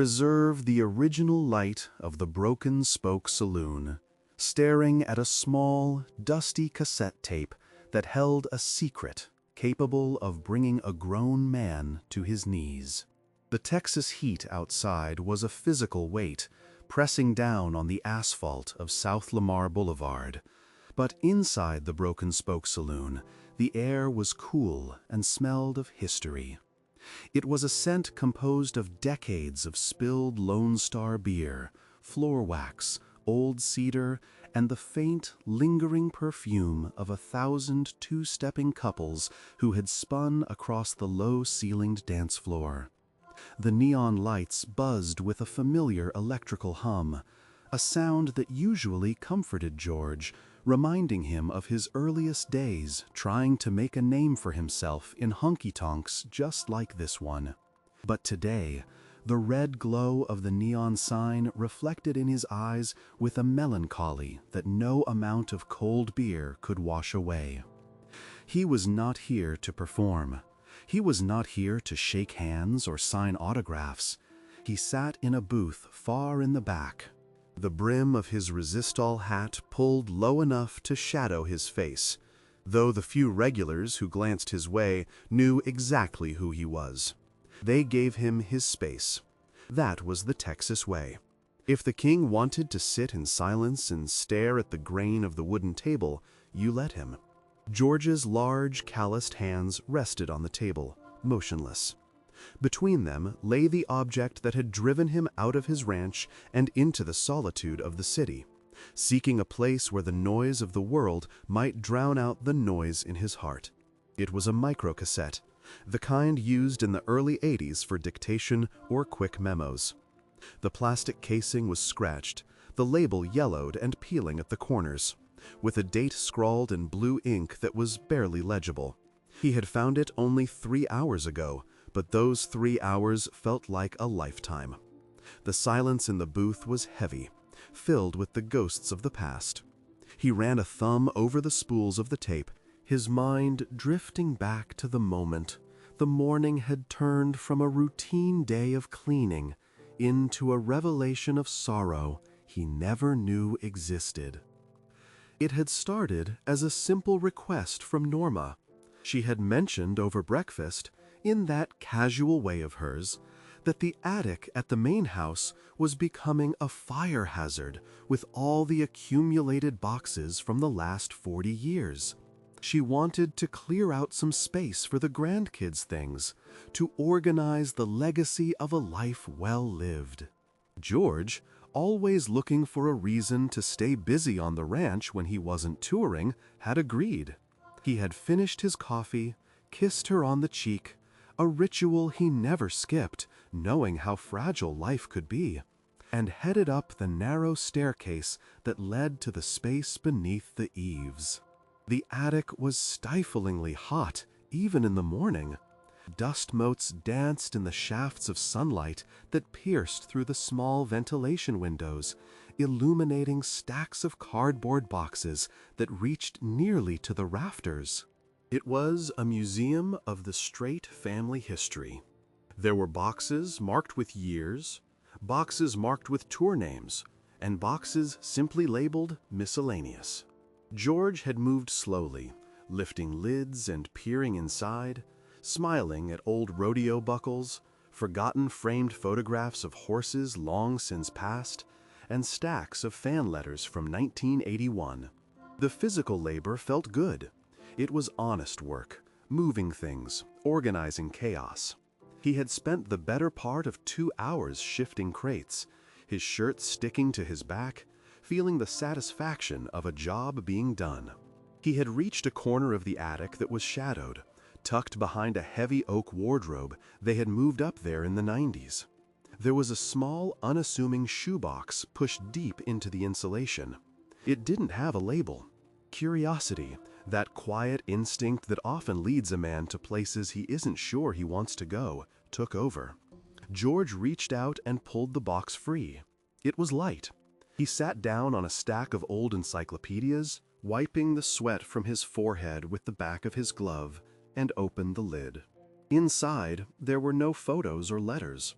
Preserve the original light of the Broken Spoke Saloon, staring at a small, dusty cassette tape that held a secret capable of bringing a grown man to his knees. The Texas heat outside was a physical weight, pressing down on the asphalt of South Lamar Boulevard. But inside the Broken Spoke Saloon, the air was cool and smelled of history. It was a scent composed of decades of spilled Lone Star beer, floor wax, old cedar, and the faint, lingering perfume of 1,000 two-stepping couples who had spun across the low-ceilinged dance floor. The neon lights buzzed with a familiar electrical hum, a sound that usually comforted George, reminding him of his earliest days trying to make a name for himself in honky-tonks just like this one. But today, the red glow of the neon sign reflected in his eyes with a melancholy that no amount of cold beer could wash away. He was not here to perform. He was not here to shake hands or sign autographs. He sat in a booth far in the back, the brim of his resistol hat pulled low enough to shadow his face, though the few regulars who glanced his way knew exactly who he was. They gave him his space. That was the Texas way. If the king wanted to sit in silence and stare at the grain of the wooden table, you let him. George's large, calloused hands rested on the table, motionless. Between them lay the object that had driven him out of his ranch and into the solitude of the city, seeking a place where the noise of the world might drown out the noise in his heart. It was a microcassette, the kind used in the early '80s for dictation or quick memos. The plastic casing was scratched, the label yellowed and peeling at the corners, with a date scrawled in blue ink that was barely legible. He had found it only 3 hours ago, but those 3 hours felt like a lifetime. The silence in the booth was heavy, filled with the ghosts of the past. He ran a thumb over the spools of the tape, his mind drifting back to the moment the morning had turned from a routine day of cleaning into a revelation of sorrow he never knew existed. It had started as a simple request from Norma. She had mentioned over breakfast, in that casual way of hers, that the attic at the main house was becoming a fire hazard with all the accumulated boxes from the last 40 years. She wanted to clear out some space for the grandkids' things, to organize the legacy of a life well lived. George, always looking for a reason to stay busy on the ranch when he wasn't touring, had agreed. He had finished his coffee, kissed her on the cheek, a ritual he never skipped, knowing how fragile life could be, and headed up the narrow staircase that led to the space beneath the eaves. The attic was stiflingly hot, even in the morning. Dust motes danced in the shafts of sunlight that pierced through the small ventilation windows, illuminating stacks of cardboard boxes that reached nearly to the rafters. It was a museum of the Strait family history. There were boxes marked with years, boxes marked with tour names, and boxes simply labeled miscellaneous. George had moved slowly, lifting lids and peering inside, smiling at old rodeo buckles, forgotten framed photographs of horses long since passed, and stacks of fan letters from 1981. The physical labor felt good. It was honest work, moving things, organizing chaos. He had spent the better part of 2 hours shifting crates, his shirt sticking to his back, feeling the satisfaction of a job being done. He had reached a corner of the attic that was shadowed, tucked behind a heavy oak wardrobe they had moved up there in the '90s. There was a small, unassuming shoebox pushed deep into the insulation. It didn't have a label. Curiosity, that quiet instinct that often leads a man to places he isn't sure he wants to go, took over. George reached out and pulled the box free. It was light. He sat down on a stack of old encyclopedias, wiping the sweat from his forehead with the back of his glove, and opened the lid. Inside, there were no photos or letters.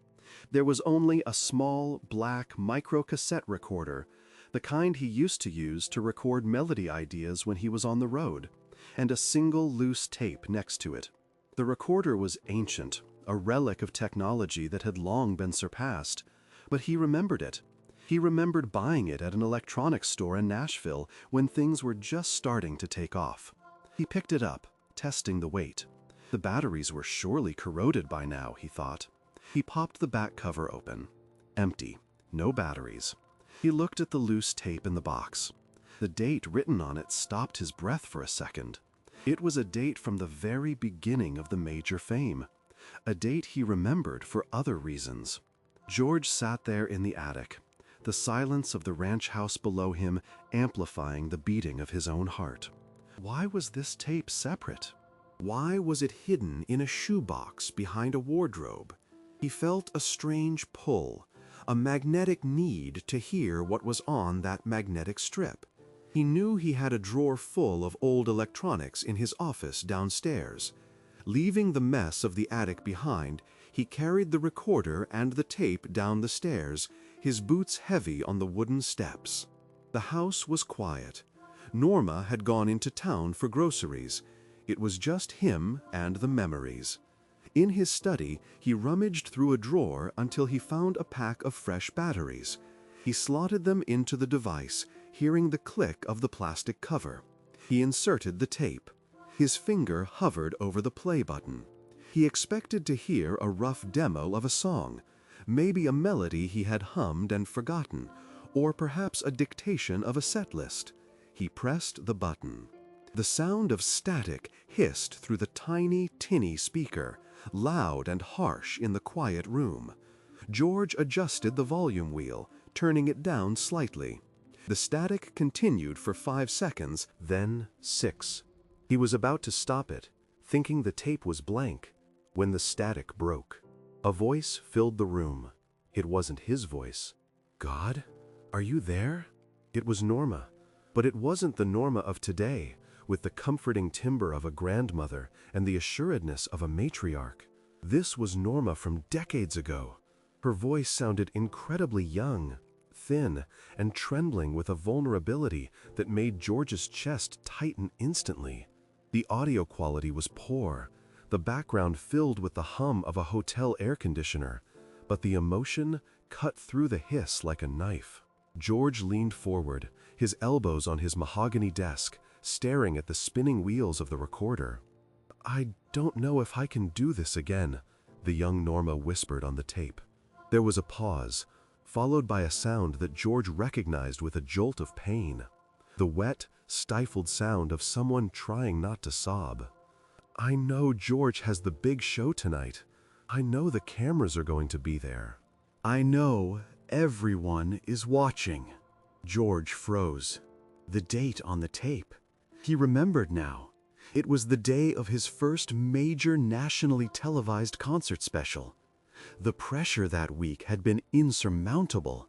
There was only a small, black micro-cassette recorder, the kind he used to use to record melody ideas when he was on the road, and a single loose tape next to it. The recorder was ancient, a relic of technology that had long been surpassed, but he remembered it. He remembered buying it at an electronics store in Nashville when things were just starting to take off. He picked it up, testing the weight. The batteries were surely corroded by now, he thought. He popped the back cover open. Empty. No batteries. He looked at the loose tape in the box. The date written on it stopped his breath for a second. It was a date from the very beginning of the major fame. A date he remembered for other reasons. George sat there in the attic, the silence of the ranch house below him amplifying the beating of his own heart. Why was this tape separate? Why was it hidden in a shoebox behind a wardrobe? He felt a strange pull, a magnetic need to hear what was on that magnetic strip. He knew he had a drawer full of old electronics in his office downstairs. Leaving the mess of the attic behind, he carried the recorder and the tape down the stairs, his boots heavy on the wooden steps. The house was quiet. Norma had gone into town for groceries. It was just him and the memories. In his study, he rummaged through a drawer until he found a pack of fresh batteries. He slotted them into the device, hearing the click of the plastic cover. He inserted the tape. His finger hovered over the play button. He expected to hear a rough demo of a song, maybe a melody he had hummed and forgotten, or perhaps a dictation of a set list. He pressed the button. The sound of static hissed through the tiny, tinny speaker, loud and harsh in the quiet room. George adjusted the volume wheel, turning it down slightly. The static continued for 5 seconds, then 6. He was about to stop it, thinking the tape was blank, when the static broke. A voice filled the room. It wasn't his voice. "God? Are you there?" It was Norma. But it wasn't the Norma of today, with the comforting timbre of a grandmother and the assuredness of a matriarch. This was Norma from decades ago. Her voice sounded incredibly young, thin, and trembling with a vulnerability that made George's chest tighten instantly. The audio quality was poor, the background filled with the hum of a hotel air conditioner, but the emotion cut through the hiss like a knife. George leaned forward, his elbows on his mahogany desk, staring at the spinning wheels of the recorder. "I don't know if I can do this again," the young Norma whispered on the tape. There was a pause, followed by a sound that George recognized with a jolt of pain. The wet, stifled sound of someone trying not to sob. "I know George has the big show tonight. I know the cameras are going to be there. I know everyone is watching." George froze. The date on the tape. He remembered now. It was the day of his first major nationally televised concert special. The pressure that week had been insurmountable.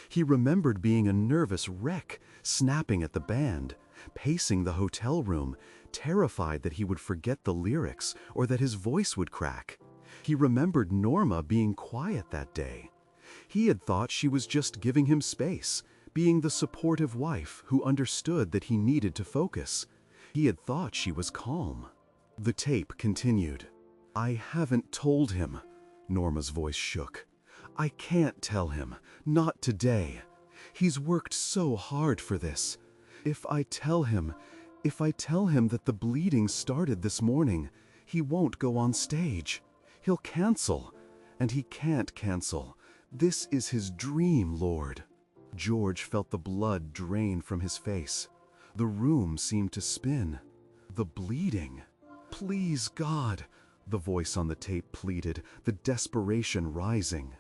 He remembered being a nervous wreck, snapping at the band, pacing the hotel room, terrified that he would forget the lyrics or that his voice would crack. He remembered Norma being quiet that day. He had thought she was just giving him space, being the supportive wife who understood that he needed to focus. He had thought she was calm. The tape continued. "I haven't told him." Norma's voice shook. "I can't tell him. Not today. He's worked so hard for this. If I tell him that the bleeding started this morning, he won't go on stage. He'll cancel. And he can't cancel. This is his dream, Lord." George felt the blood drain from his face. The room seemed to spin. The bleeding. "Please, God," the voice on the tape pleaded, the desperation rising.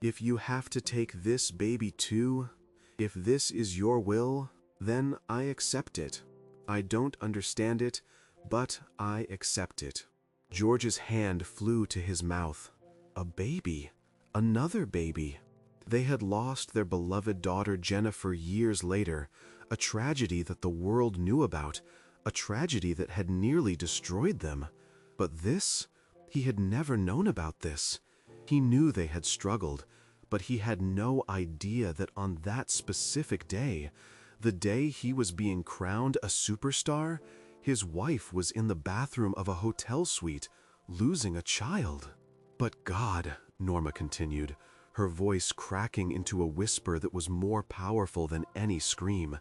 "If you have to take this baby too, if this is your will, then I accept it. I don't understand it, but I accept it." George's hand flew to his mouth. A baby. Another baby. They had lost their beloved daughter Jennifer years later, a tragedy that the world knew about, a tragedy that had nearly destroyed them. But this? He had never known about this. He knew they had struggled, but he had no idea that on that specific day, the day he was being crowned a superstar, his wife was in the bathroom of a hotel suite, losing a child. "But God," Norma continued, her voice cracking into a whisper that was more powerful than any scream,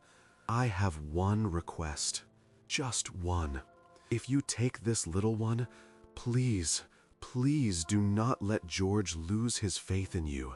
"I have one request, just one. If you take this little one, please, please do not let George lose his faith in you.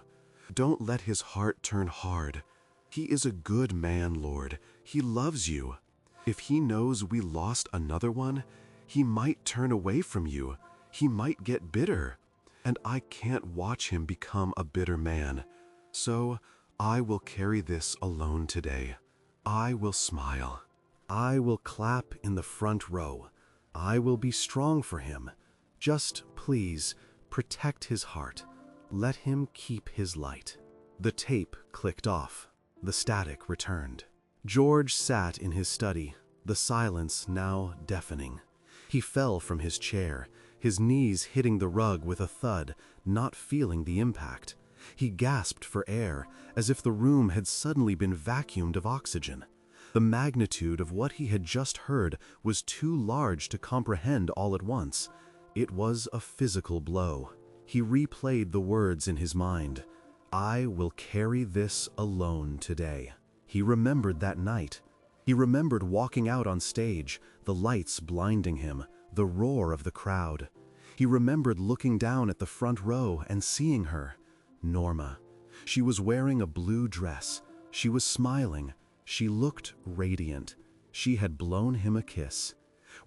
Don't let his heart turn hard. He is a good man, Lord. He loves you. If he knows we lost another one, he might turn away from you. He might get bitter. And I can't watch him become a bitter man. So I will carry this alone today. I will smile. I will clap in the front row. I will be strong for him. Just please protect his heart. Let him keep his light." The tape clicked off. The static returned. George sat in his study, the silence now deafening. He fell from his chair, his knees hitting the rug with a thud, not feeling the impact. He gasped for air, as if the room had suddenly been vacuumed of oxygen. The magnitude of what he had just heard was too large to comprehend all at once. It was a physical blow. He replayed the words in his mind. "I will carry this alone today." He remembered that night. He remembered walking out on stage, the lights blinding him, the roar of the crowd. He remembered looking down at the front row and seeing her, Norma. She was wearing a blue dress. She was smiling. She looked radiant. She had blown him a kiss.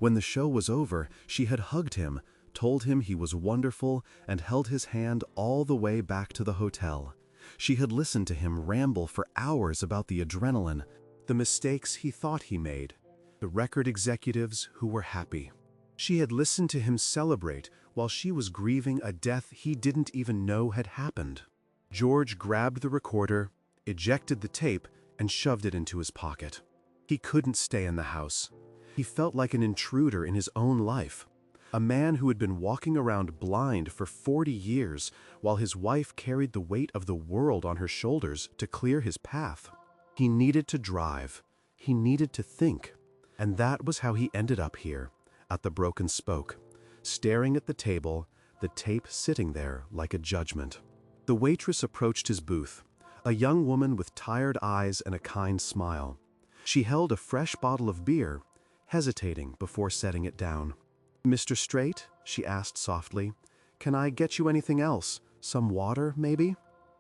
When the show was over, she had hugged him, told him he was wonderful, and held his hand all the way back to the hotel. She had listened to him ramble for hours about the adrenaline, the mistakes he thought he made, the record executives who were happy. She had listened to him celebrate while she was grieving a death he didn't even know had happened. George grabbed the recorder, ejected the tape, and shoved it into his pocket. He couldn't stay in the house. He felt like an intruder in his own life. A man who had been walking around blind for 40 years while his wife carried the weight of the world on her shoulders to clear his path. He needed to drive. He needed to think. And that was how he ended up here, at the Broken Spoke, staring at the table, the tape sitting there like a judgment. The waitress approached his booth, a young woman with tired eyes and a kind smile. She held a fresh bottle of beer, hesitating before setting it down. "Mr. Strait," she asked softly, "can I get you anything else? Some water, maybe?"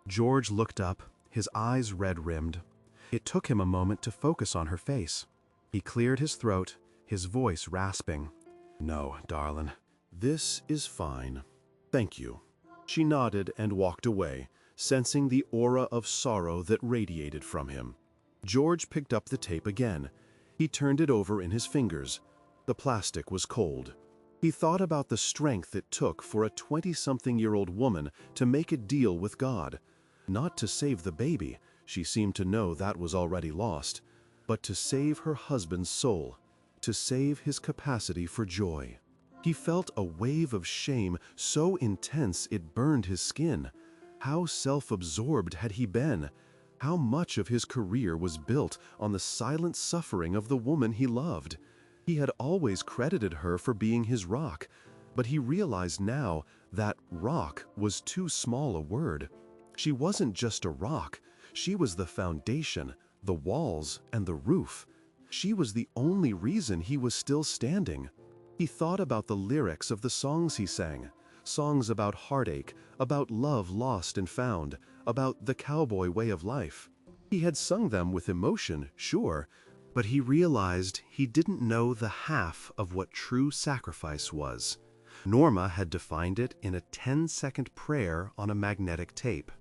George looked up, his eyes red-rimmed. It took him a moment to focus on her face. He cleared his throat, his voice rasping. "No, darling. This is fine. Thank you." She nodded and walked away, sensing the aura of sorrow that radiated from him. George picked up the tape again. He turned it over in his fingers. The plastic was cold. He thought about the strength it took for a 20-something-year-old woman to make a deal with God. Not to save the baby, she seemed to know that was already lost, but to save her husband's soul, to save his capacity for joy. He felt a wave of shame so intense it burned his skin. How self-absorbed had he been? How much of his career was built on the silent suffering of the woman he loved? He had always credited her for being his rock, but he realized now that rock was too small a word. She wasn't just a rock. She was the foundation, the walls, and the roof. She was the only reason he was still standing. He thought about the lyrics of the songs he sang, songs about heartache, about love lost and found, about the cowboy way of life. He had sung them with emotion, sure, but he realized he didn't know the half of what true sacrifice was. Norma had defined it in a 10-second prayer on a magnetic tape.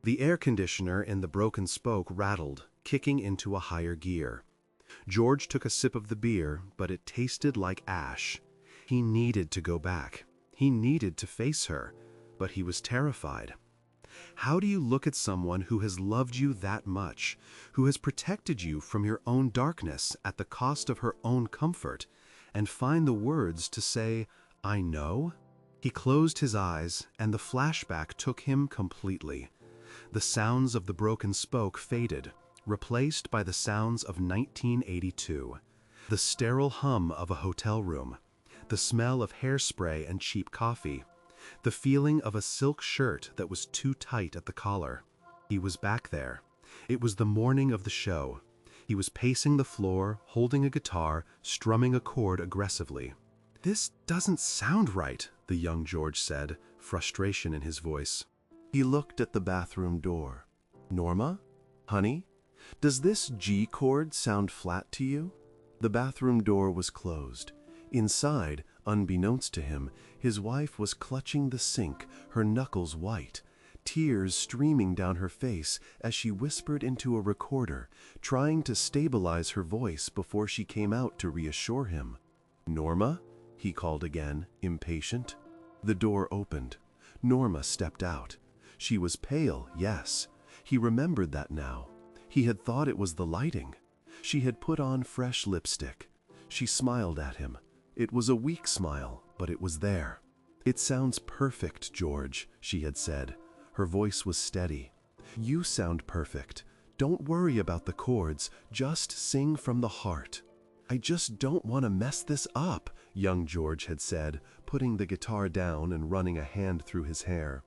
The air conditioner in the Broken Spoke rattled, kicking into a higher gear. George took a sip of the beer, but it tasted like ash. He needed to go back. He needed to face her, but he was terrified. How do you look at someone who has loved you that much, who has protected you from your own darkness at the cost of her own comfort, and find the words to say, "I know"? He closed his eyes, and the flashback took him completely. The sounds of the broken spoke faded, replaced by the sounds of 1982. The sterile hum of a hotel room, the smell of hairspray and cheap coffee, the feeling of a silk shirt that was too tight at the collar. He was back there. It was the morning of the show. He was pacing the floor, holding a guitar, strumming a chord aggressively. "This doesn't sound right," the young George said, frustration in his voice. He looked at the bathroom door. "Norma? Honey? Does this G chord sound flat to you?" The bathroom door was closed. Inside, unbeknownst to him, his wife was clutching the sink, her knuckles white, tears streaming down her face as she whispered into a recorder, trying to stabilize her voice before she came out to reassure him. "Norma?" he called again, impatient. The door opened. Norma stepped out. She was pale, yes. He remembered that now. He had thought it was the lighting. She had put on fresh lipstick. She smiled at him. It was a weak smile, but it was there. "It sounds perfect, George," she had said. Her voice was steady. "You sound perfect. Don't worry about the chords, just sing from the heart." "I just don't want to mess this up," young George had said, putting the guitar down and running a hand through his hair.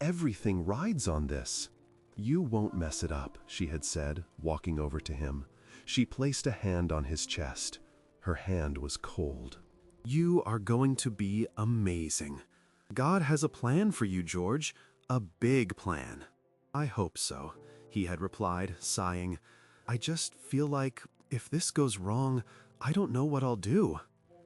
"Everything rides on this." "You won't mess it up," she had said, walking over to him. She placed a hand on his chest. Her hand was cold. "You are going to be amazing. God has a plan for you, George. A big plan." "I hope so," he had replied, sighing. "I just feel like if this goes wrong, I don't know what I'll do."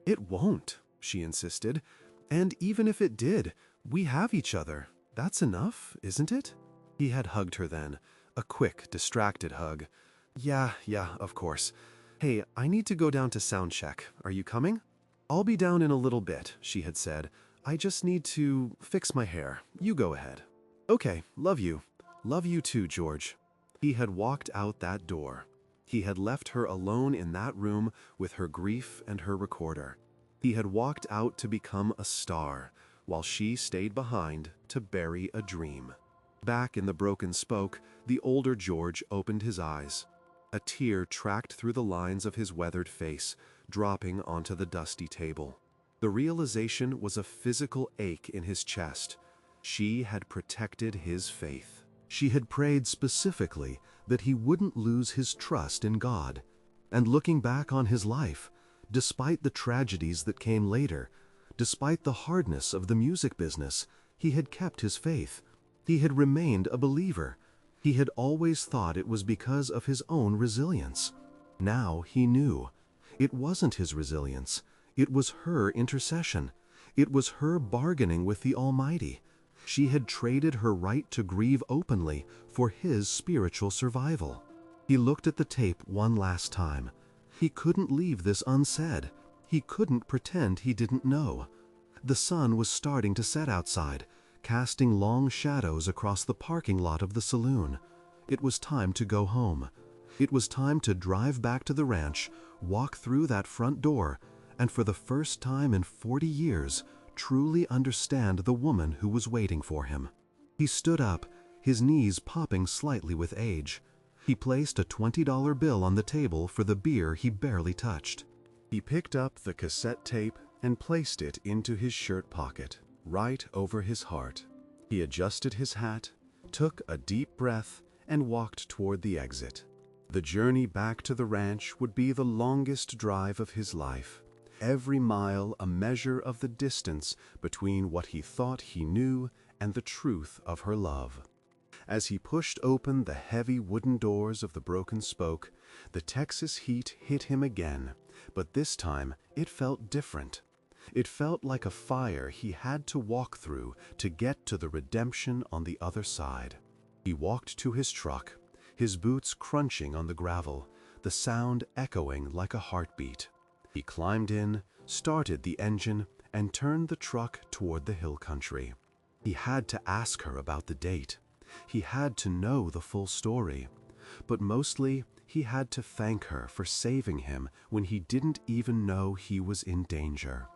"It won't," she insisted. "And even if it did, we have each other. That's enough, isn't it?" He had hugged her then, a quick, distracted hug. Yeah, of course. Hey, I need to go down to sound check. Are you coming?" "I'll be down in a little bit," she had said. "I just need to fix my hair. You go ahead." "Okay, love you. Love you too, George." He had walked out that door. He had left her alone in that room with her grief and her recorder. He had walked out to become a star, while she stayed behind to bury a dream. Back in the broken spoke, the older George opened his eyes. A tear tracked through the lines of his weathered face, dropping onto the dusty table. The realization was a physical ache in his chest. She had protected his faith. She had prayed specifically that he wouldn't lose his trust in God. And looking back on his life, despite the tragedies that came later, despite the hardness of the music business, he had kept his faith. He had remained a believer. He had always thought it was because of his own resilience. Now he knew. It wasn't his resilience. It was her intercession. It was her bargaining with the Almighty. She had traded her right to grieve openly for his spiritual survival. He looked at the tape one last time. He couldn't leave this unsaid. He couldn't pretend he didn't know. The sun was starting to set outside, casting long shadows across the parking lot of the saloon. It was time to go home. It was time to drive back to the ranch, walk through that front door, and for the first time in 40 years, truly understand the woman who was waiting for him. He stood up, his knees popping slightly with age. He placed a $20 bill on the table for the beer he barely touched. He picked up the cassette tape and placed it into his shirt pocket, right over his heart. He adjusted his hat, took a deep breath, and walked toward the exit. The journey back to the ranch would be the longest drive of his life. Every mile a measure of the distance between what he thought he knew and the truth of her love. As he pushed open the heavy wooden doors of the broken spoke, the Texas heat hit him again, but this time it felt different. It felt like a fire he had to walk through to get to the redemption on the other side. He walked to his truck, his boots crunching on the gravel, the sound echoing like a heartbeat. He climbed in, started the engine, and turned the truck toward the hill country. He had to ask her about the date. He had to know the full story. But mostly, he had to thank her for saving him when he didn't even know he was in danger.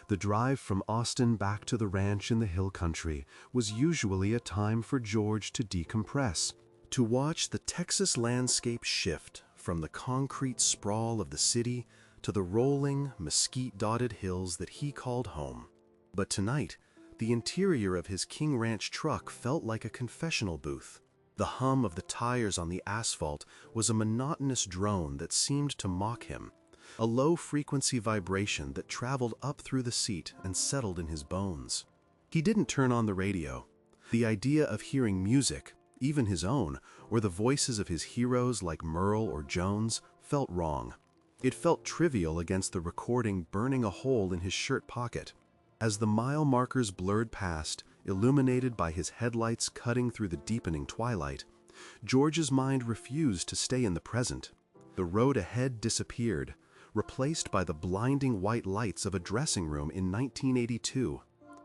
The drive from Austin back to the ranch in the hill country was usually a time for George to decompress, to watch the Texas landscape shift from the concrete sprawl of the city to the rolling, mesquite-dotted hills that he called home. But tonight, the interior of his King Ranch truck felt like a confessional booth. The hum of the tires on the asphalt was a monotonous drone that seemed to mock him, a low-frequency vibration that traveled up through the seat and settled in his bones. He didn't turn on the radio. The idea of hearing music, even his own, or the voices of his heroes like Merle or Jones, felt wrong. It felt trivial against the recording burning a hole in his shirt pocket. As the mile markers blurred past, illuminated by his headlights cutting through the deepening twilight, George's mind refused to stay in the present. The road ahead disappeared, replaced by the blinding white lights of a dressing room in 1982.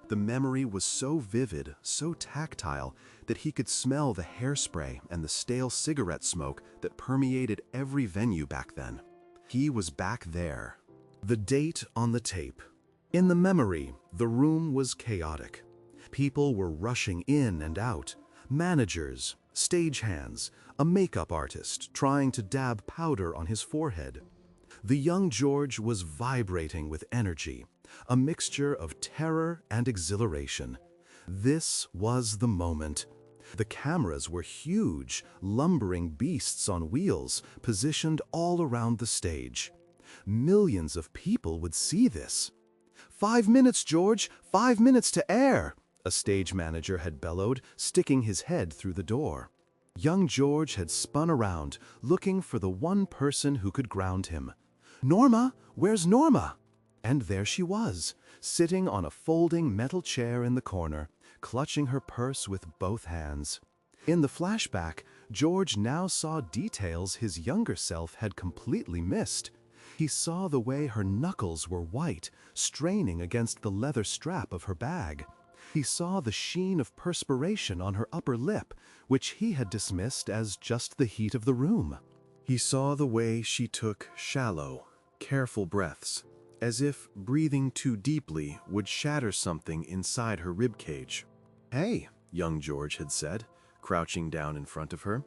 The memory was so vivid, so tactile, that he could smell the hairspray and the stale cigarette smoke that permeated every venue back then. He was back there. The date on the tape. In the memory, the room was chaotic. People were rushing in and out. Managers, stagehands, a makeup artist trying to dab powder on his forehead. The young George was vibrating with energy, a mixture of terror and exhilaration. This was the moment. The cameras were huge, lumbering beasts on wheels, positioned all around the stage. Millions of people would see this. 5 minutes, George! 5 minutes to air! A stage manager had bellowed, sticking his head through the door. Young George had spun around, looking for the one person who could ground him. "Norma! Where's Norma?" And there she was, sitting on a folding metal chair in the corner, clutching her purse with both hands. In the flashback, George now saw details his younger self had completely missed. He saw the way her knuckles were white, straining against the leather strap of her bag. He saw the sheen of perspiration on her upper lip, which he had dismissed as just the heat of the room. He saw the way she took shallow, careful breaths, as if breathing too deeply would shatter something inside her ribcage. "Hey," young George had said, crouching down in front of her.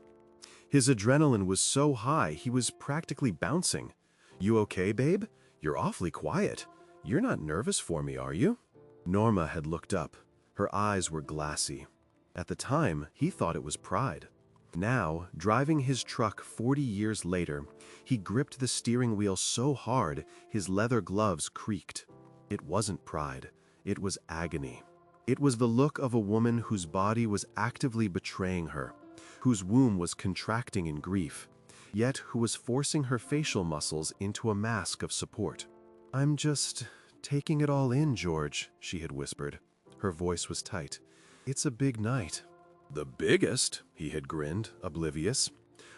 His adrenaline was so high he was practically bouncing. "You okay, babe? You're awfully quiet. You're not nervous for me, are you?" Norma had looked up. Her eyes were glassy. At the time, he thought it was pride. Now, driving his truck 40 years later, he gripped the steering wheel so hard his leather gloves creaked. It wasn't pride. It was agony. It was the look of a woman whose body was actively betraying her, whose womb was contracting in grief, yet who was forcing her facial muscles into a mask of support. "I'm just taking it all in, George," she had whispered. Her voice was tight. "It's a big night." "The biggest," he had grinned, oblivious.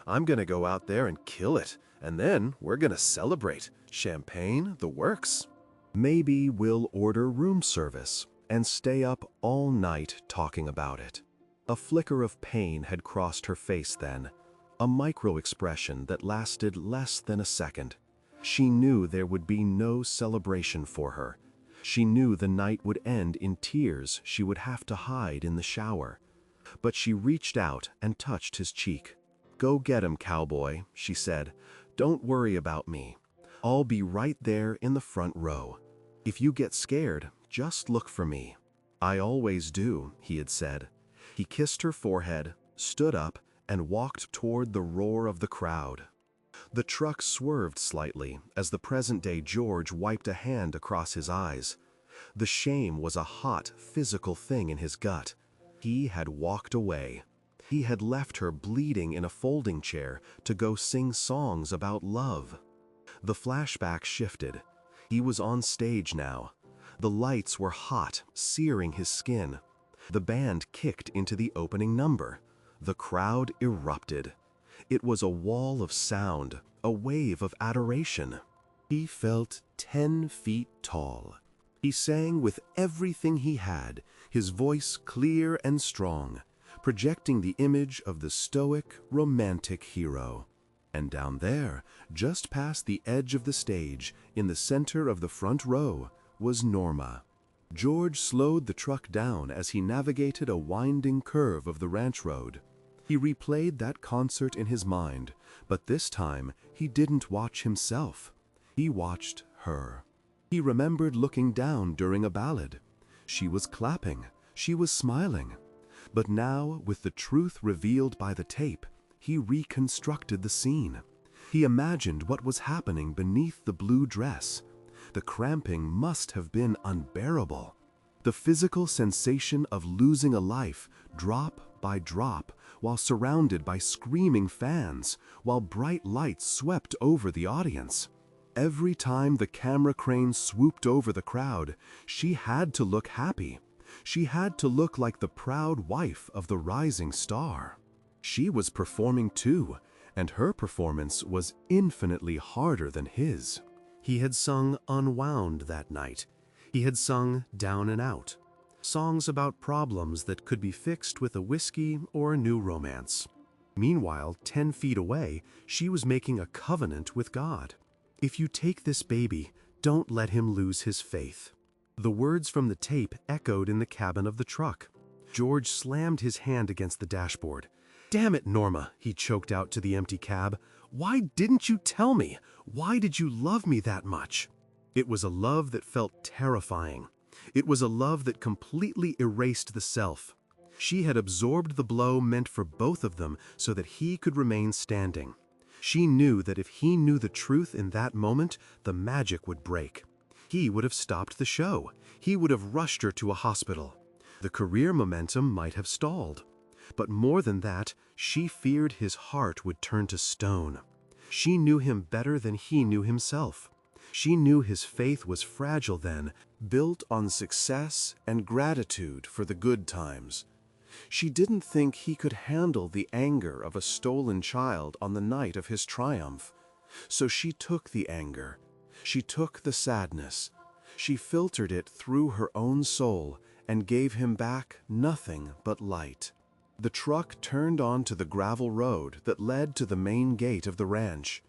"I'm gonna go out there and kill it, and then we're gonna celebrate. Champagne, the works." "Maybe we'll order room service and stay up all night talking about it." A flicker of pain had crossed her face then, a micro-expression that lasted less than a second. She knew there would be no celebration for her. She knew the night would end in tears she would have to hide in the shower. But she reached out and touched his cheek. "Go get him, cowboy," she said. "Don't worry about me. I'll be right there in the front row. If you get scared, just look for me." "I always do," he had said. He kissed her forehead, stood up, and walked toward the roar of the crowd. The truck swerved slightly as the present-day George wiped a hand across his eyes. The shame was a hot, physical thing in his gut. He had walked away. He had left her bleeding in a folding chair to go sing songs about love. The flashback shifted. He was on stage now. The lights were hot, searing his skin. The band kicked into the opening number. The crowd erupted. It was a wall of sound, a wave of adoration. He felt 10 feet tall. He sang with everything he had, his voice clear and strong, projecting the image of the stoic, romantic hero. And down there, just past the edge of the stage, in the center of the front row, was Norma. George slowed the truck down as he navigated a winding curve of the ranch road. He replayed that concert in his mind, but this time he didn't watch himself. He watched her. He remembered looking down during a ballad. She was clapping. She was smiling. But now, with the truth revealed by the tape, he reconstructed the scene. He imagined what was happening beneath the blue dress. The cramping must have been unbearable. The physical sensation of losing a life, drop by drop, while surrounded by screaming fans, while bright lights swept over the audience. Every time the camera crane swooped over the crowd, she had to look happy. She had to look like the proud wife of the rising star. She was performing too, and her performance was infinitely harder than his. He had sung Unwound that night. He had sung Down and Out. Songs about problems that could be fixed with a whiskey or a new romance. Meanwhile, 10 feet away, she was making a covenant with God. If you take this baby, don't let him lose his faith. The words from the tape echoed in the cabin of the truck. George slammed his hand against the dashboard. "Damn it, Norma," he choked out to the empty cab. "Why didn't you tell me? Why did you love me that much?" It was a love that felt terrifying. It was a love that completely erased the self. She had absorbed the blow meant for both of them so that he could remain standing. She knew that if he knew the truth in that moment, the magic would break. He would have stopped the show. He would have rushed her to a hospital. The career momentum might have stalled. But more than that, she feared his heart would turn to stone. She knew him better than he knew himself. She knew his faith was fragile then, built on success and gratitude for the good times. She didn't think he could handle the anger of a stolen child on the night of his triumph. So she took the anger. She took the sadness. She filtered it through her own soul and gave him back nothing but light. The truck turned onto the gravel road that led to the main gate of the ranch.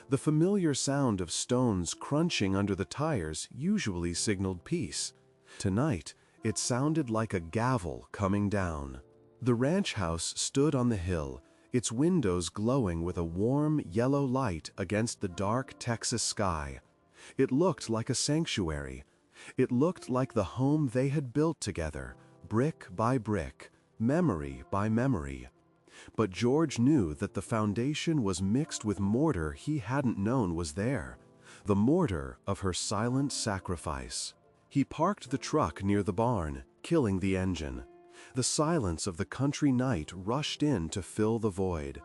The familiar sound of stones crunching under the tires usually signaled peace. Tonight, it sounded like a gavel coming down. The ranch house stood on the hill, its windows glowing with a warm yellow light against the dark Texas sky. It looked like a sanctuary. It looked like the home they had built together, brick by brick, memory by memory. But George knew that the foundation was mixed with mortar he hadn't known was there, the mortar of her silent sacrifice. He parked the truck near the barn, killing the engine. The silence of the country night rushed in to fill the void.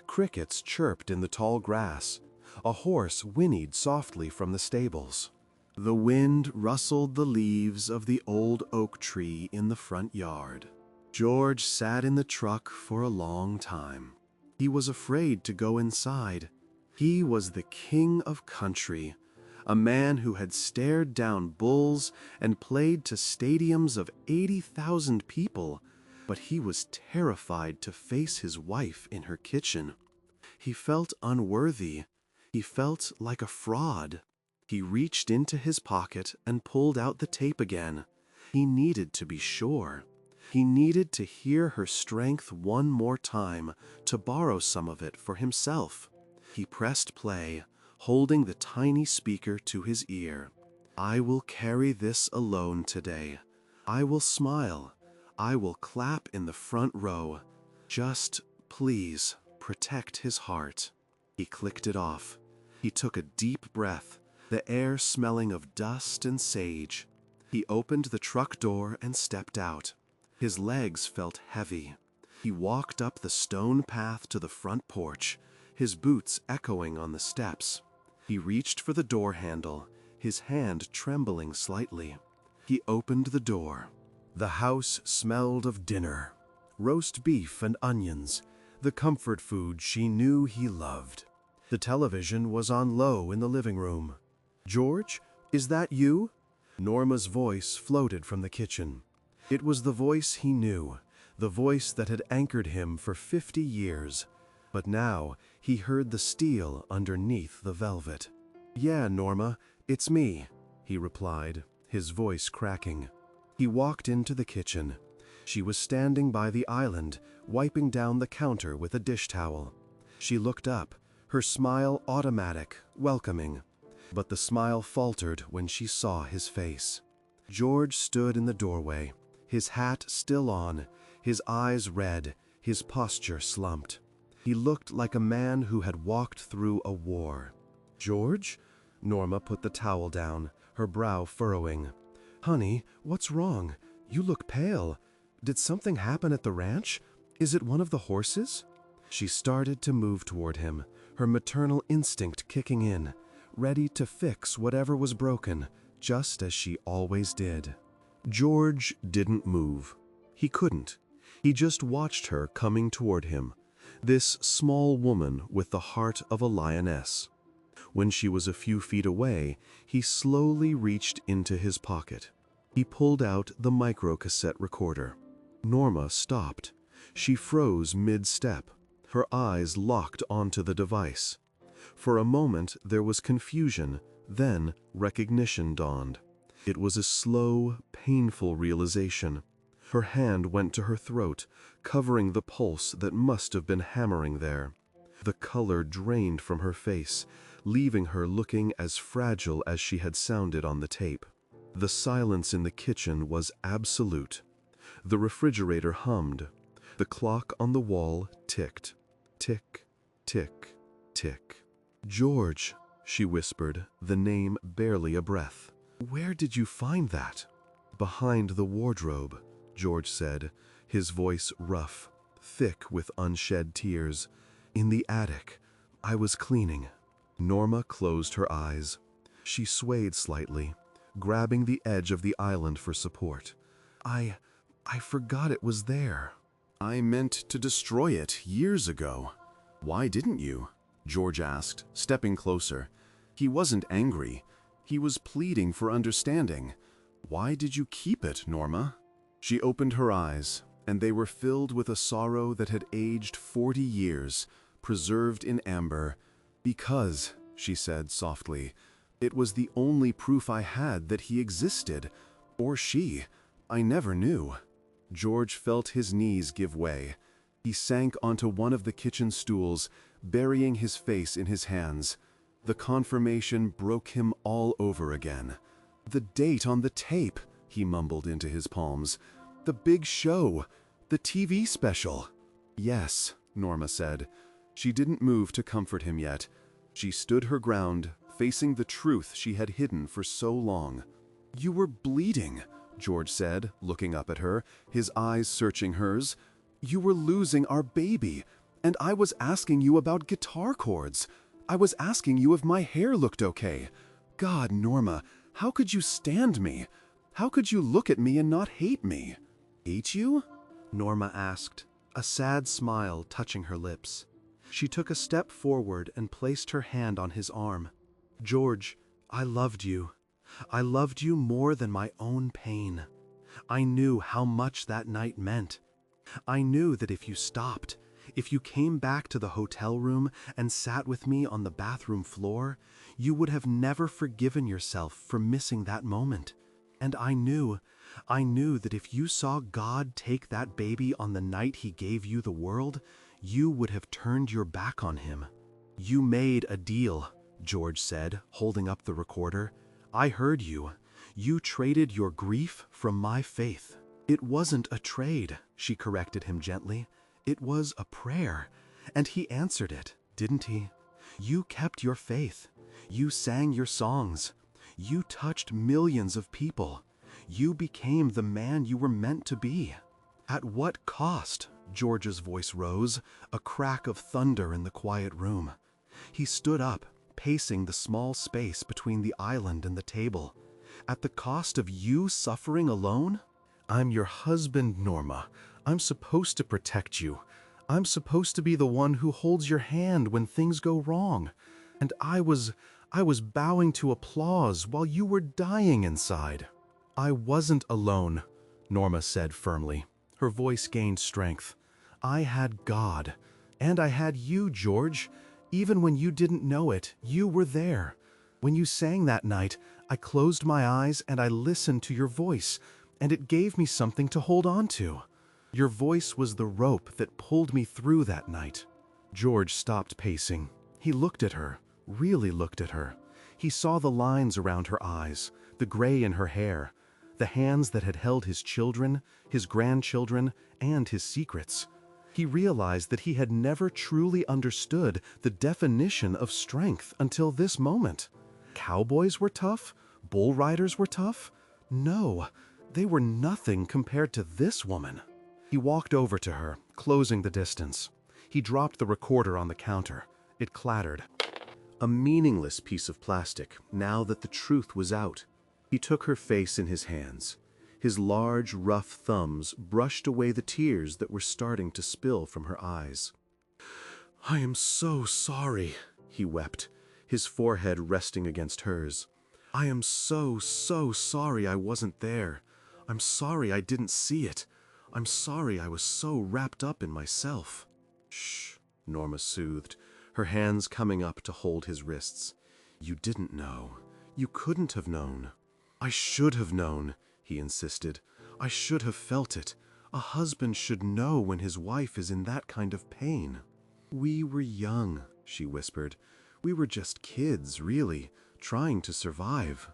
Crickets chirped in the tall grass. A horse whinnied softly from the stables. The wind rustled the leaves of the old oak tree in the front yard. George sat in the truck for a long time. He was afraid to go inside. He was the king of country, a man who had stared down bulls and played to stadiums of 80,000 people, but he was terrified to face his wife in her kitchen. He felt unworthy. He felt like a fraud. He reached into his pocket and pulled out the tape again. He needed to be sure. He needed to hear her strength one more time, to borrow some of it for himself. He pressed play, holding the tiny speaker to his ear. "I will carry this alone today. I will smile. I will clap in the front row. Just, please, protect his heart." He clicked it off. He took a deep breath, the air smelling of dust and sage. He opened the truck door and stepped out. His legs felt heavy. He walked up the stone path to the front porch, his boots echoing on the steps. He reached for the door handle, his hand trembling slightly. He opened the door. The house smelled of dinner, roast beef and onions, the comfort food she knew he loved. The television was on low in the living room. "George, is that you?" Norma's voice floated from the kitchen. It was the voice he knew, the voice that had anchored him for 50 years. But now he heard the steel underneath the velvet. "Yeah, Norma, it's me," he replied, his voice cracking. He walked into the kitchen. She was standing by the island, wiping down the counter with a dish towel. She looked up, her smile automatic, welcoming. But the smile faltered when she saw his face. George stood in the doorway, his hat still on, his eyes red, his posture slumped. He looked like a man who had walked through a war. "George?" Norma put the towel down, her brow furrowing. "Honey, what's wrong? You look pale. Did something happen at the ranch? Is it one of the horses?" She started to move toward him, her maternal instinct kicking in, ready to fix whatever was broken, just as she always did. George didn't move. He couldn't. He just watched her coming toward him, this small woman with the heart of a lioness. When she was a few feet away, he slowly reached into his pocket. He pulled out the microcassette recorder. Norma stopped. She froze mid-step, her eyes locked onto the device. For a moment there was confusion, then recognition dawned. It was a slow, painful realization. Her hand went to her throat, covering the pulse that must have been hammering there. The color drained from her face, leaving her looking as fragile as she had sounded on the tape. The silence in the kitchen was absolute. The refrigerator hummed. The clock on the wall ticked. Tick, tick, tick. "George," she whispered, the name barely a breath. "Where did you find that?" "Behind the wardrobe," George said, his voice rough, thick with unshed tears. "In the attic. I was cleaning." Norma closed her eyes. She swayed slightly, grabbing the edge of the island for support. I forgot it was there." "I meant to destroy it years ago. Why didn't you?" George asked, stepping closer. He wasn't angry. He was pleading for understanding. "Why did you keep it, Norma?" She opened her eyes, and they were filled with a sorrow that had aged 40 years, preserved in amber. "Because," she said softly, "it was the only proof I had that he existed. Or she. I never knew." George felt his knees give way. He sank onto one of the kitchen stools, burying his face in his hands. The confirmation broke him all over again. "The date on the tape," he mumbled into his palms. "The big show. The TV special." "Yes," Norma said. She didn't move to comfort him yet. She stood her ground, facing the truth she had hidden for so long. "You were bleeding," George said, looking up at her, his eyes searching hers. "You were losing our baby, and I was asking you about guitar chords. I was asking you if my hair looked okay. God, Norma, how could you stand me? How could you look at me and not hate me?" "Hate you?" Norma asked, a sad smile touching her lips. She took a step forward and placed her hand on his arm. "George, I loved you. I loved you more than my own pain. I knew how much that night meant. I knew that if you stopped, if you came back to the hotel room and sat with me on the bathroom floor, you would have never forgiven yourself for missing that moment. And I knew that if you saw God take that baby on the night he gave you the world, you would have turned your back on him." "You made a deal," George said, holding up the recorder. "I heard you. You traded your grief from my faith." "It wasn't a trade," she corrected him gently. "It was a prayer, and he answered it, didn't he? You kept your faith. You sang your songs. You touched millions of people. You became the man you were meant to be." "At what cost?" George's voice rose, a crack of thunder in the quiet room. He stood up, pacing the small space between the island and the table. "At the cost of you suffering alone? I'm your husband, Norma. I'm supposed to protect you. I'm supposed to be the one who holds your hand when things go wrong. And I was bowing to applause while you were dying inside." "I wasn't alone," Norma said firmly. Her voice gained strength. "I had God. And I had you, George. Even when you didn't know it, you were there. When you sang that night, I closed my eyes and I listened to your voice, and it gave me something to hold on to. Your voice was the rope that pulled me through that night." George stopped pacing. He looked at her, really looked at her. He saw the lines around her eyes, the gray in her hair, the hands that had held his children, his grandchildren, and his secrets. He realized that he had never truly understood the definition of strength until this moment. Cowboys were tough? Bull riders were tough? No, they were nothing compared to this woman. He walked over to her, closing the distance. He dropped the recorder on the counter. It clattered. A meaningless piece of plastic, now that the truth was out. He took her face in his hands. His large, rough thumbs brushed away the tears that were starting to spill from her eyes. "I am so sorry," he wept, his forehead resting against hers. "I am so sorry I wasn't there. I'm sorry I didn't see it. I'm sorry I was so wrapped up in myself." "Shh," Norma soothed, her hands coming up to hold his wrists. "You didn't know. You couldn't have known." "I should have known," he insisted. "I should have felt it. A husband should know when his wife is in that kind of pain." "We were young," she whispered. "We were just kids, really, trying to survive."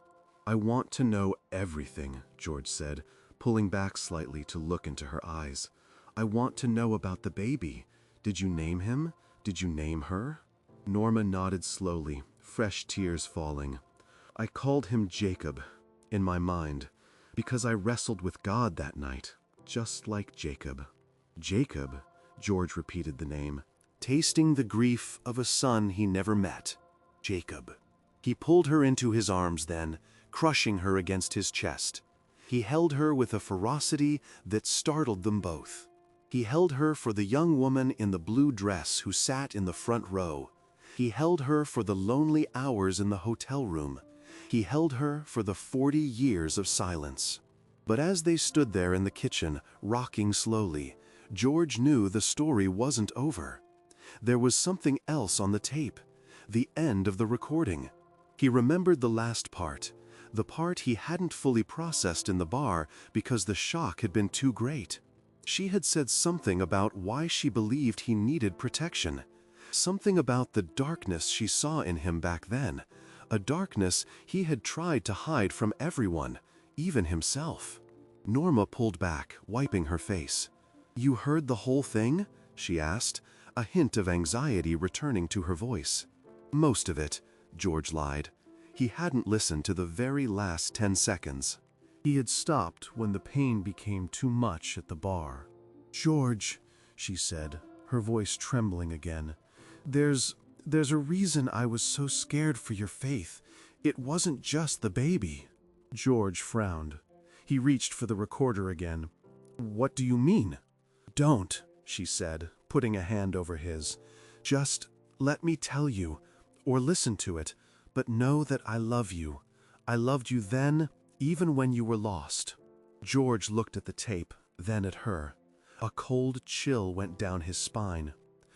"I want to know everything," George said, pulling back slightly to look into her eyes. "I want to know about the baby. Did you name him? Did you name her?" Norma nodded slowly, fresh tears falling. "I called him Jacob, in my mind, because I wrestled with God that night, just like Jacob." "Jacob," George repeated the name, tasting the grief of a son he never met. "Jacob." He pulled her into his arms then, crushing her against his chest. He held her with a ferocity that startled them both. He held her for the young woman in the blue dress who sat in the front row. He held her for the lonely hours in the hotel room. He held her for the 40 years of silence. But as they stood there in the kitchen, rocking slowly, George knew the story wasn't over. There was something else on the tape, the end of the recording. He remembered the last part, the part he hadn't fully processed in the bar because the shock had been too great. She had said something about why she believed he needed protection, something about the darkness she saw in him back then, a darkness he had tried to hide from everyone, even himself. Norma pulled back, wiping her face. "You heard the whole thing?" she asked, a hint of anxiety returning to her voice. "Most of it," George lied. He hadn't listened to the very last 10 seconds. He had stopped when the pain became too much at the bar. "George," she said, her voice trembling again, There's a reason I was so scared for your faith. It wasn't just the baby." George frowned. He reached for the recorder again. "What do you mean?" "Don't," she said, putting a hand over his. "Just let me tell you, or listen to it, but know that I love you. I loved you then, even when you were lost." George looked at the tape, then at her. A cold chill went down his spine.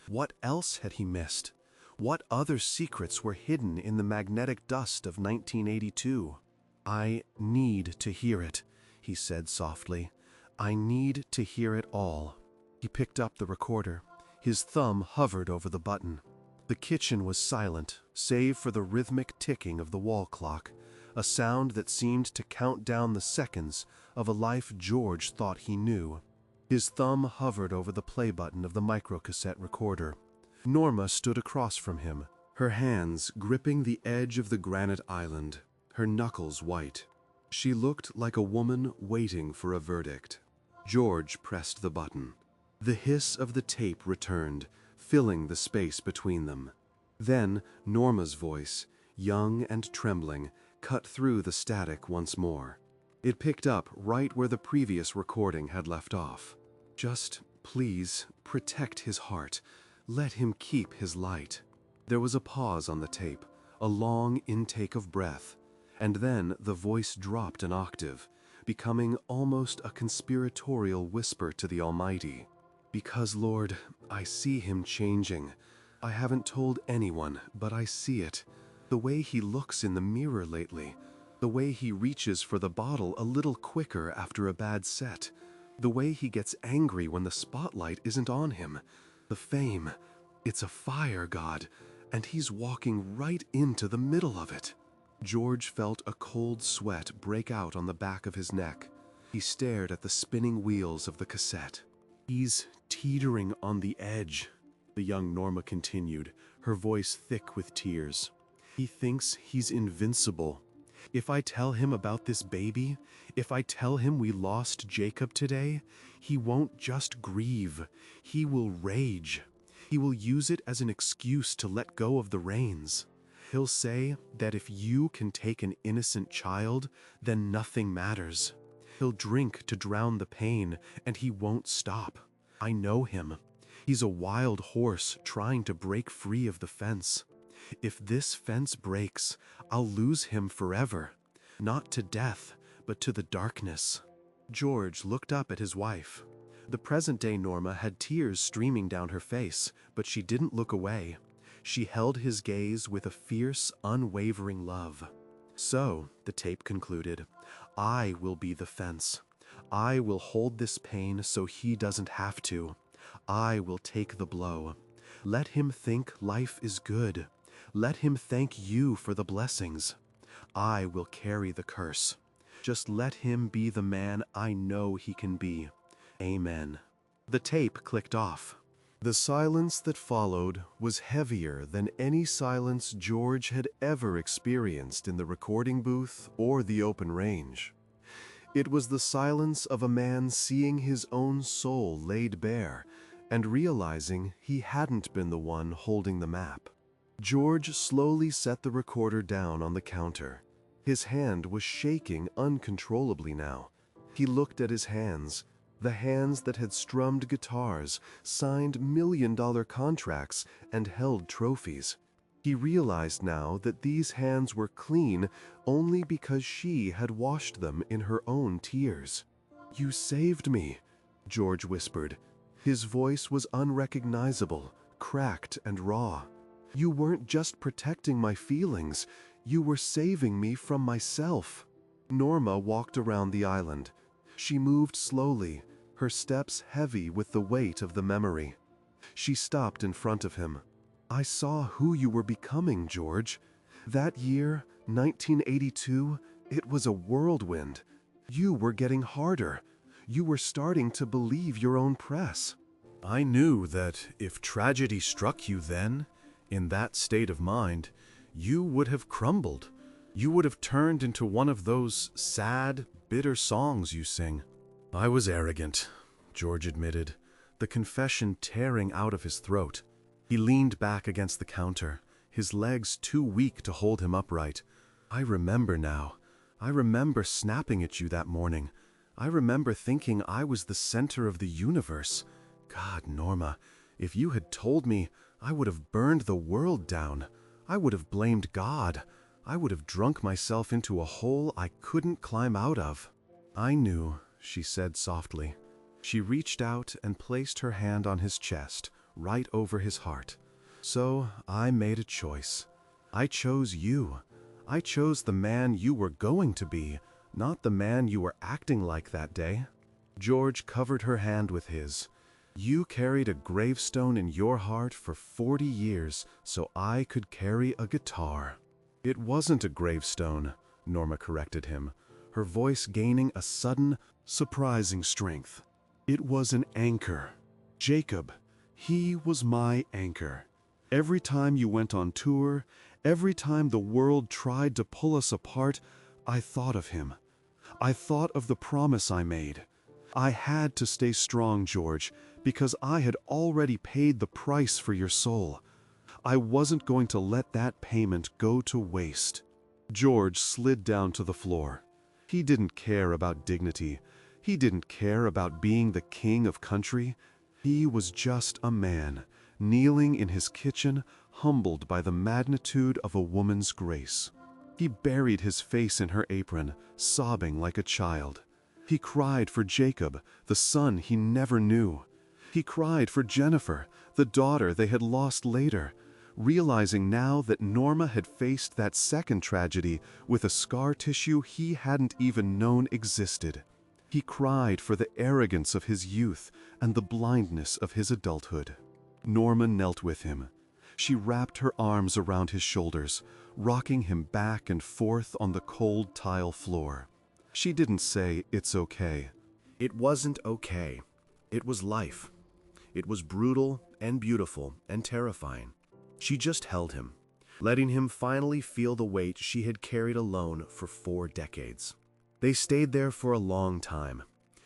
What else had he missed? What other secrets were hidden in the magnetic dust of 1982? "I need to hear it," he said softly. "I need to hear it all." He picked up the recorder. His thumb hovered over the button. The kitchen was silent, save for the rhythmic ticking of the wall clock, a sound that seemed to count down the seconds of a life George thought he knew. His thumb hovered over the play button of the microcassette recorder. Norma stood across from him, her hands gripping the edge of the granite island, her knuckles white. She looked like a woman waiting for a verdict. George pressed the button. The hiss of the tape returned, filling the space between them. Then Norma's voice, young and trembling, cut through the static once more. It picked up right where the previous recording had left off. "Just, please, protect his heart. Let him keep his light." There was a pause on the tape, a long intake of breath, and then the voice dropped an octave, becoming almost a conspiratorial whisper to the Almighty. "Because, Lord, I see him changing. I haven't told anyone, but I see it. The way he looks in the mirror lately. The way he reaches for the bottle a little quicker after a bad set. The way he gets angry when the spotlight isn't on him. The fame. It's a fire god, and he's walking right into the middle of it. George felt a cold sweat break out on the back of his neck. He stared at the spinning wheels of the cassette. "He's teetering on the edge," the young Norma continued, her voice thick with tears. "He thinks he's invincible. If I tell him about this baby, if I tell him we lost Jacob today, he won't just grieve. He will rage. He will use it as an excuse to let go of the reins. He'll say that if you can take an innocent child, then nothing matters. He'll drink to drown the pain, and he won't stop. I know him. He's a wild horse trying to break free of the fence. If this fence breaks, I'll lose him forever. Not to death, but to the darkness." George looked up at his wife. The present-day Norma had tears streaming down her face, but she didn't look away. She held his gaze with a fierce, unwavering love. "So," the tape concluded, "I will be the fence. I will hold this pain so he doesn't have to. I will take the blow. Let him think life is good. Let him thank you for the blessings. I will carry the curse. Just let him be the man I know he can be. Amen." The tape clicked off. The silence that followed was heavier than any silence George had ever experienced in the recording booth or the open range. It was the silence of a man seeing his own soul laid bare and realizing he hadn't been the one holding the map. George slowly set the recorder down on the counter. His hand was shaking uncontrollably now. He looked at his hands, the hands that had strummed guitars, signed million-dollar contracts, and held trophies. He realized now that these hands were clean only because she had washed them in her own tears. "You saved me," George whispered. His voice was unrecognizable, cracked and raw. "You weren't just protecting my feelings, you were saving me from myself." Norma walked around the island. She moved slowly, her steps heavy with the weight of the memory. She stopped in front of him. "I saw who you were becoming, George. That year, 1982, it was a whirlwind. You were getting harder. You were starting to believe your own press. I knew that if tragedy struck you then, in that state of mind, you would have crumbled. You would have turned into one of those sad, bitter songs you sing." "I was arrogant," George admitted, the confession tearing out of his throat. He leaned back against the counter, his legs too weak to hold him upright. "I remember now. I remember snapping at you that morning. I remember thinking I was the center of the universe. God, Norma, if you had told me, I would have burned the world down. I would have blamed God. I would have drunk myself into a hole I couldn't climb out of." "I knew," she said softly. She reached out and placed her hand on his chest, right over his heart. "So I made a choice. I chose you. I chose the man you were going to be, not the man you were acting like that day." George covered her hand with his. "You carried a gravestone in your heart for 40 years so I could carry a guitar." "It wasn't a gravestone," Norma corrected him, her voice gaining a sudden, surprising strength. "It was an anchor. Jacob, he was my anchor. Every time you went on tour, every time the world tried to pull us apart, I thought of him. I thought of the promise I made. I had to stay strong, George, because I had already paid the price for your soul. I wasn't going to let that payment go to waste." George slid down to the floor. He didn't care about dignity. He didn't care about being the king of country. He was just a man, kneeling in his kitchen, humbled by the magnitude of a woman's grace. He buried his face in her apron, sobbing like a child. He cried for Jacob, the son he never knew. He cried for Jennifer, the daughter they had lost later, realizing now that Norma had faced that second tragedy with a scar tissue he hadn't even known existed. He cried for the arrogance of his youth and the blindness of his adulthood. Norma knelt with him. She wrapped her arms around his shoulders, rocking him back and forth on the cold tile floor. She didn't say, "It's okay." It wasn't okay. It was life. It was brutal and beautiful and terrifying. She just held him, letting him finally feel the weight she had carried alone for 4 decades. They stayed there for a long time,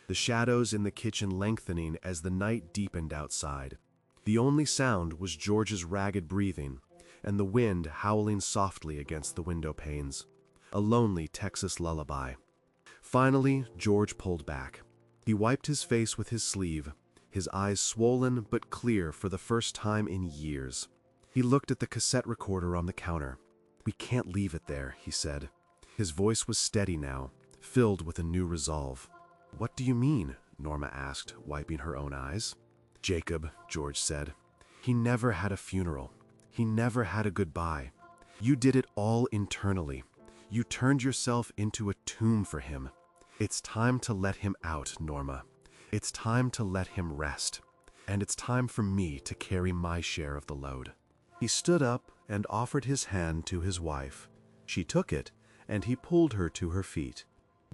the shadows in the kitchen lengthening as the night deepened outside. The only sound was George's ragged breathing and the wind howling softly against the window panes, a lonely Texas lullaby. Finally, George pulled back. He wiped his face with his sleeve, his eyes swollen but clear for the first time in years. He looked at the cassette recorder on the counter. "We can't leave it there," he said. His voice was steady now, filled with a new resolve. "What do you mean?" Norma asked, wiping her own eyes. "Jacob," George said. "He never had a funeral. He never had a goodbye. You did it all internally. You turned yourself into a tomb for him. It's time to let him out, Norma. It's time to let him rest. And it's time for me to carry my share of the load." He stood up and offered his hand to his wife. She took it, and he pulled her to her feet.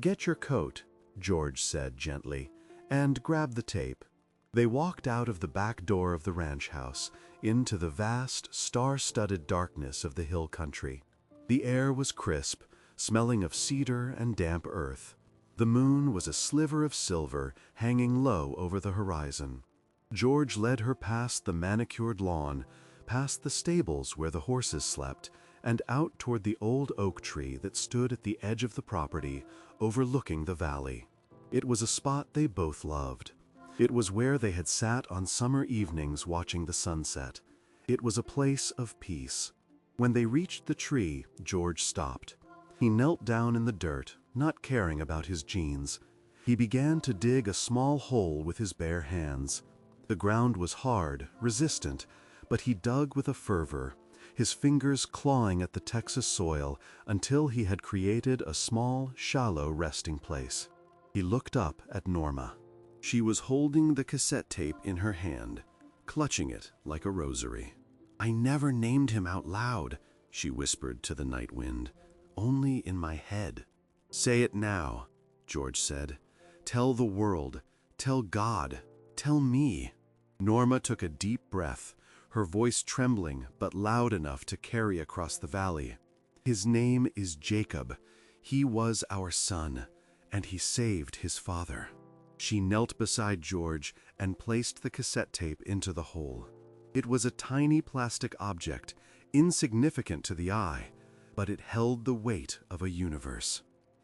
"Get your coat," George said gently, "and grab the tape." They walked out of the back door of the ranch house into the vast, star-studded darkness of the hill country. The air was crisp, smelling of cedar and damp earth. The moon was a sliver of silver hanging low over the horizon. George led her past the manicured lawn, past the stables where the horses slept, and out toward the old oak tree that stood at the edge of the property, overlooking the valley. It was a spot they both loved. It was where they had sat on summer evenings watching the sunset. It was a place of peace. When they reached the tree, George stopped. He knelt down in the dirt, not caring about his jeans. He began to dig a small hole with his bare hands. The ground was hard, resistant, but he dug with a fervor, his fingers clawing at the Texas soil until he had created a small, shallow resting place. He looked up at Norma. She was holding the cassette tape in her hand, clutching it like a rosary. "I never named him out loud," she whispered to the night wind, "only in my head." "Say it now," George said. "Tell the world, tell God, tell me." Norma took a deep breath, her voice trembling but loud enough to carry across the valley. "His name is Jacob. He was our son, and he saved his father." She knelt beside George and placed the cassette tape into the hole. It was a tiny plastic object, insignificant to the eye, but it held the weight of a universe.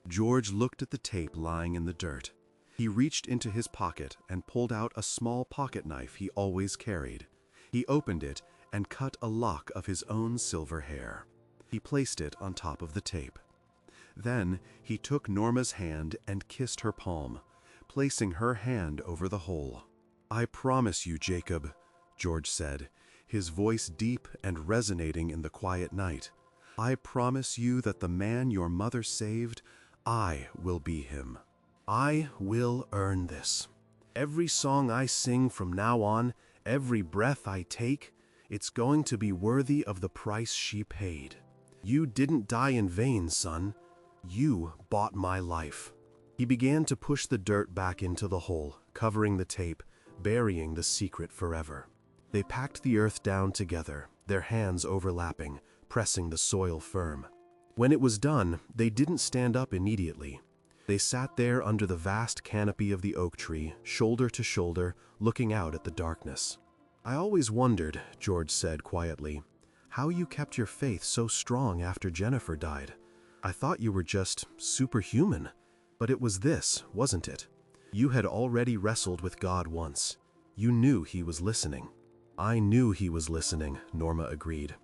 George looked at the tape lying in the dirt. He reached into his pocket and pulled out a small pocket knife he always carried. He opened it and cut a lock of his own silver hair. He placed it on top of the tape. Then he took Norma's hand and kissed her palm, placing her hand over the hole. "I promise you, Jacob," George said, his voice deep and resonating in the quiet night. "I promise you that the man your mother saved, I will be him. I will earn this. Every song I sing from now on, every breath I take, it's going to be worthy of the price she paid. You didn't die in vain, son. You bought my life." He began to push the dirt back into the hole, covering the tape, burying the secret forever. They packed the earth down together, their hands overlapping, pressing the soil firm. When it was done, they didn't stand up immediately. They sat there under the vast canopy of the oak tree, shoulder to shoulder, looking out at the darkness. "I always wondered," George said quietly, "how you kept your faith so strong after Jennifer died. I thought you were just superhuman. But it was this, wasn't it? You had already wrestled with God once. You knew he was listening." "I knew he was listening," Norma agreed.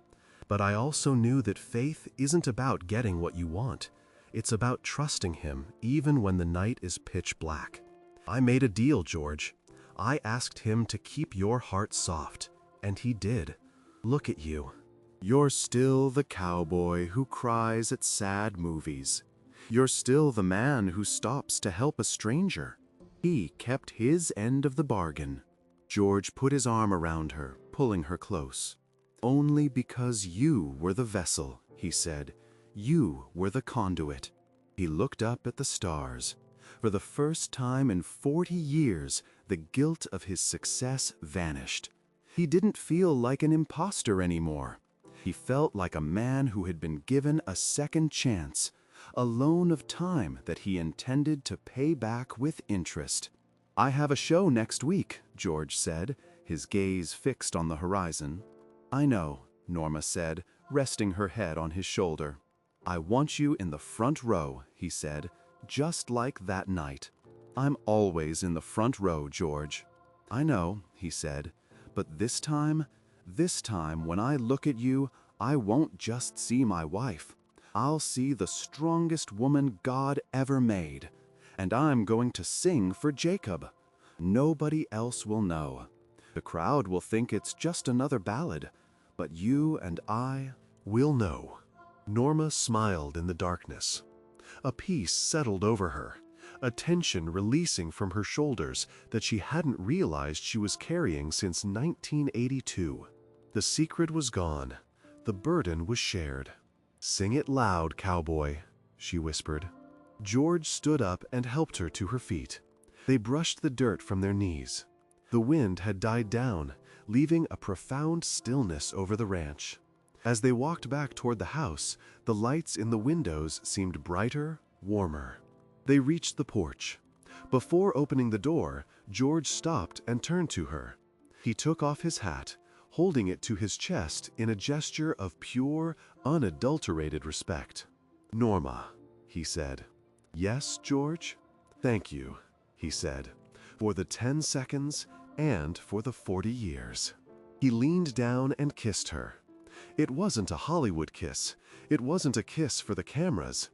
"But I also knew that faith isn't about getting what you want. It's about trusting him even when the night is pitch black. I made a deal, George. I asked him to keep your heart soft, and he did. Look at you. You're still the cowboy who cries at sad movies. You're still the man who stops to help a stranger. He kept his end of the bargain. George put his arm around her, pulling her close. Only because you were the vessel, he said. You were the conduit. He looked up at the stars. For the first time in 40 years, the guilt of his success vanished. He didn't feel like an imposter anymore. He felt like a man who had been given a second chance, a loan of time that he intended to pay back with interest. I have a show next week, George said, his gaze fixed on the horizon. I know, Norma said, resting her head on his shoulder. I want you in the front row, he said, just like that night. I'm always in the front row, George. I know, he said, but this time when I look at you, I won't just see my wife. I'll see the strongest woman God ever made. And I'm going to sing for Jacob. Nobody else will know. The crowd will think it's just another ballad, but you and I will know. Norma smiled in the darkness. A peace settled over her, a tension releasing from her shoulders that she hadn't realized she was carrying since 1982. The secret was gone. The burden was shared. "Sing it loud, cowboy," she whispered. George stood up and helped her to her feet. They brushed the dirt from their knees. The wind had died down, leaving a profound stillness over the ranch. As they walked back toward the house, the lights in the windows seemed brighter, warmer. They reached the porch. Before opening the door, George stopped and turned to her. He took off his hat, holding it to his chest in a gesture of pure, unadulterated respect. "Norma," he said. "Yes, George?" "Thank you," he said, "for the 10 seconds and for the 40 years." He leaned down and kissed her. It wasn't a Hollywood kiss. It wasn't a kiss for the cameras.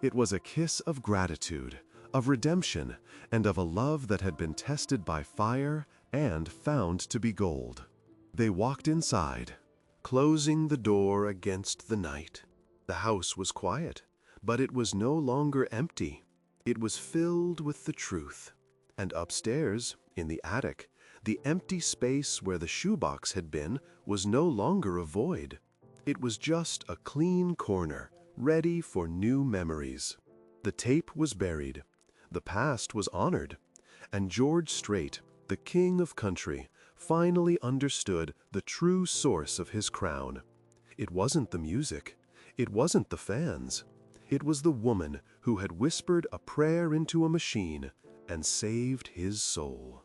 It was a kiss of gratitude, of redemption, and of a love that had been tested by fire and found to be gold. They walked inside, closing the door against the night. The house was quiet, but it was no longer empty. It was filled with the truth. And upstairs, in the attic, the empty space where the shoebox had been was no longer a void. It was just a clean corner, ready for new memories. The tape was buried. The past was honored. And George Strait, the king of country, finally understood the true source of his crown. It wasn't the music. It wasn't the fans. It was the woman who had whispered a prayer into a machine and saved his soul.